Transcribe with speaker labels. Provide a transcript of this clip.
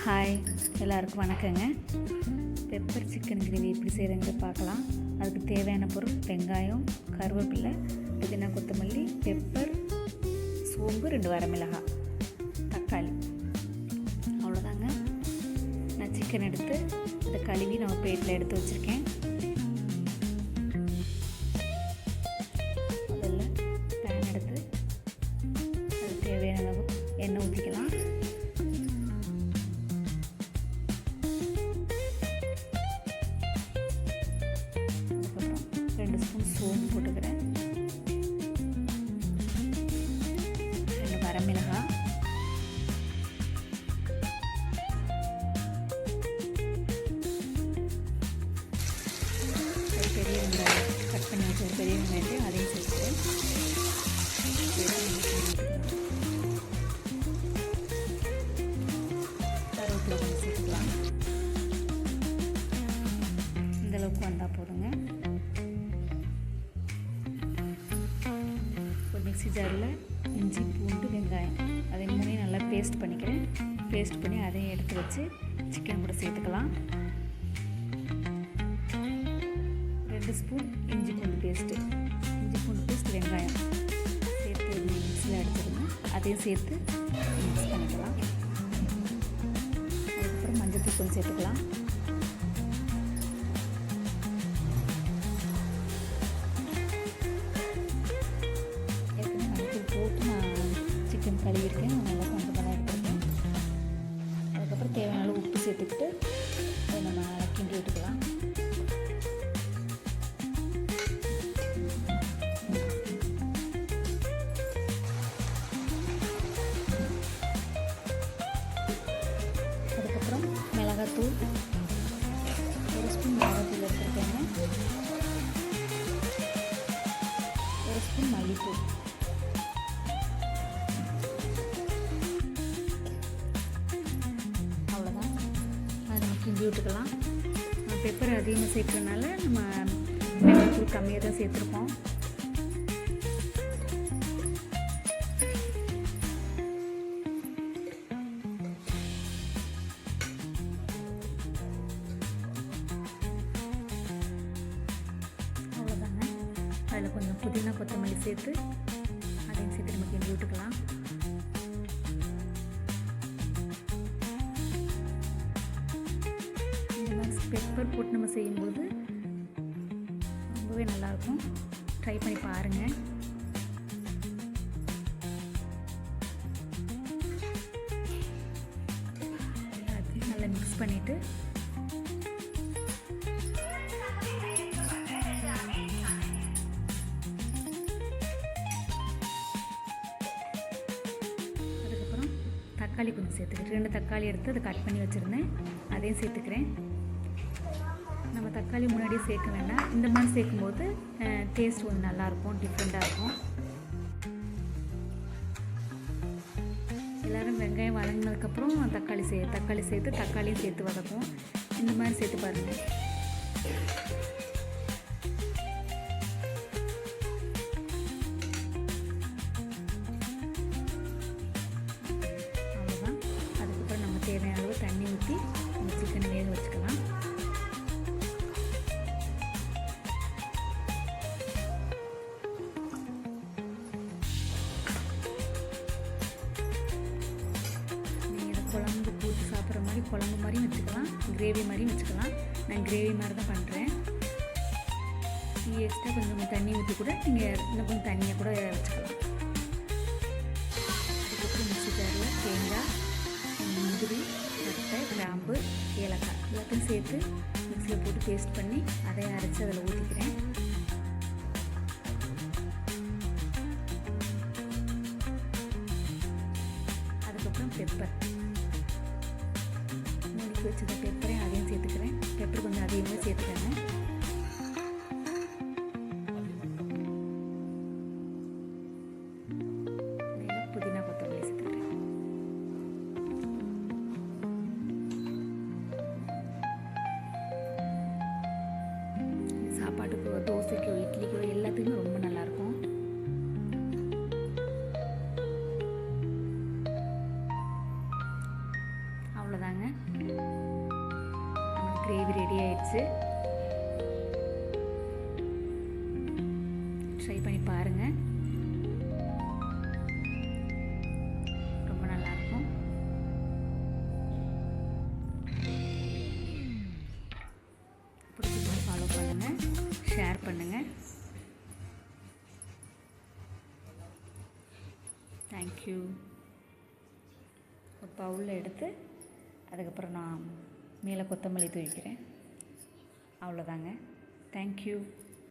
Speaker 1: Hi, எல்லாருக்கும் வணக்கங்க. Pepper chicken gravy எப்படி செய்கிறேங்கிறத பார்க்கலாம். அதுக்கு தேவையான பொருள் வெங்காயம், கருவேப்பிலை, புதினா, கொத்தமல்லி, பெப்பர், சோம்பு, 2 வரமிளகாய், தக்காளி, அவ்வளோதாங்க. நான் சிக்கன் எடுத்து அதை கழுவி நம்ம பிளேட்டில் எடுத்து வச்சுருக்கேன். முதல்ல பேன் எடுத்து அது தேவையான அளவு எண்ணெய் ஊற்றிக்கலாம். அதுக்கப்புறம் 2 ஸ்பூன் சோம்பு போட்டுக்கிறேன், 2 வரமிளகாய், பெரிய வெங்காயம் கட் பண்ணி வச்ச ஒரு பெரிய வெங்காயத்தை அதையும் சேர்த்துக்கிறேன். கருவேப்பிலை கொஞ்சம் சேர்த்துக்கலாம். இந்த அளவுக்கு வந்தால் போதுங்க. ஒரு மிக்ஸி ஜாரில் இஞ்சி, பூண்டு, வெங்காயம் அதை 3 நல்லா பேஸ்ட் பண்ணிக்கிறேன். பேஸ்ட் பண்ணி அதையும் எடுத்து வச்சு சிக்கன் கூட சேர்த்துக்கலாம். 2 ஸ்பூன் இஞ்சி பூண்டு பேஸ்ட்டு, வெங்காயம் சேர்த்து மிக்ஸில் அடிச்சிருங்க. அதையும் சேர்த்து மிக்ஸ் பண்ணிக்கலாம். அதுக்கப்புறம் மஞ்சள் தூள் சேர்த்துக்கலாம். ஏற்கனவே மஞ்சள் போட்டு நான் சிக்கன் கழுவிருக்கேன், நல்லா கொஞ்சமாக எடுத்துருக்கேன். அதுக்கப்புறம் தேவையான அளவு உப்பு சேர்த்துக்கிட்டு அதை நம்ம கிண்டி விட்டுக்கலாம். அதுக்கப்புறம் மிளகாத்தூள், 1 ஸ்பூன் மிளகாத்தூள் எடுத்துருக்கேங்க, 1 ஸ்பூன் மல்லித்தூள், அவ்வளோதான். அதை நம்ம கிண்டி விட்டுக்கலாம். பெப்பர் அதிகமாக சேர்க்கறதுனால நம்ம மிளகாத்தூள் கம்மியாக தான் சேர்த்துருக்கோம். அதில் கொஞ்சம் புதினா, கொத்தமல்லி சேர்த்து அதையும் சேர்த்து நம்ம கிண்டி விட்டுக்கலாம். இந்த மாதிரி பெப்பர் போட்டு நம்ம செய்யும்போது ரொம்பவே நல்லாயிருக்கும். ட்ரை பண்ணி பாருங்கள். எல்லாத்தையும் நல்லா மிக்ஸ் பண்ணிவிட்டு தக்காளி கொஞ்சம் சேர்த்துக்கிறேன். 2 தக்காளி எடுத்து அதை கட் பண்ணி வச்சுருந்தேன், அதையும் சேர்த்துக்கிறேன். நம்ம தக்காளி முன்னாடியே சேர்க்க வேண்டாம், இந்த மாதிரி சேர்க்கும்போது டேஸ்ட் கொஞ்சம் நல்லாயிருக்கும், டிஃப்ரெண்ட்டாக இருக்கும். எல்லோரும் வெங்காயம் வதங்கினதுக்கப்புறம் தக்காளி சேர்த்து தக்காளியும் சேர்த்து வதக்கும். இந்த மாதிரி சேர்த்து பாருங்கள். தேவையான அளவு தண்ணி ஊற்றி நம்ம சிக்கனை வேக வச்சுக்கலாம். நீங்கள் இதை குழம்பு ஊற்றி சாப்பிட்ற மாதிரி குழம்பு மாதிரியும் வச்சுக்கலாம், கிரேவி மாதிரியும் வச்சுக்கலாம். நான் கிரேவி மாதிரி தான் பண்ணுறேன். எக்ஸ்ட்ரா கொஞ்சம் தண்ணி ஊற்றி கூட நீங்கள் இன்னும் கொஞ்சம் தண்ணியை கூட வச்சுக்கலாம். அதுக்கப்புறம் மிக்ஸி ஜாரில் தேங்காய், முந்திரி, பட்டை, கிராம்பு, ஏலக்காய் எல்லாத்தையும் சேர்த்து மிக்ஸியில் போட்டு பேஸ்ட் பண்ணி அதை அரைச்சி அதில் ஊற்றிக்கிறேன். அதுக்கப்புறம் பெப்பர், மூடிக்கு வச்சுருக்க பெப்பரையும் அதையும் சேர்த்துக்கிறேன். பெப்பர் கொஞ்சம் அதிகமாக சேர்த்துக்கிறேன். புதினா, கொத்தமல்லி சேர்த்துக்கிறேன். சாப்பாட்டுக்கோ, தோசைக்கோ, இட்லிக்கோ எல்லாத்துக்குமே ரொம்ப நல்லாயிருக்கும். அவ்வளோதாங்க, நம்ம கிரேவி ரெடி ஆயிடுச்சு. ட்ரை பண்ணி பாருங்கள், ரொம்ப நல்லாயிருக்கும். பிடிச்சிருந்தா ஃபாலோ பண்ணுங்கள், ஷேர் பண்ணுங்கள். தேங்க்யூ. ஒரு பவுலில் எடுத்து அதுக்கப்புறம் நான் மேலே கொத்தமல்லி தூவிக்கிறேன். அவ்வளோதாங்க. தேங்க்யூ.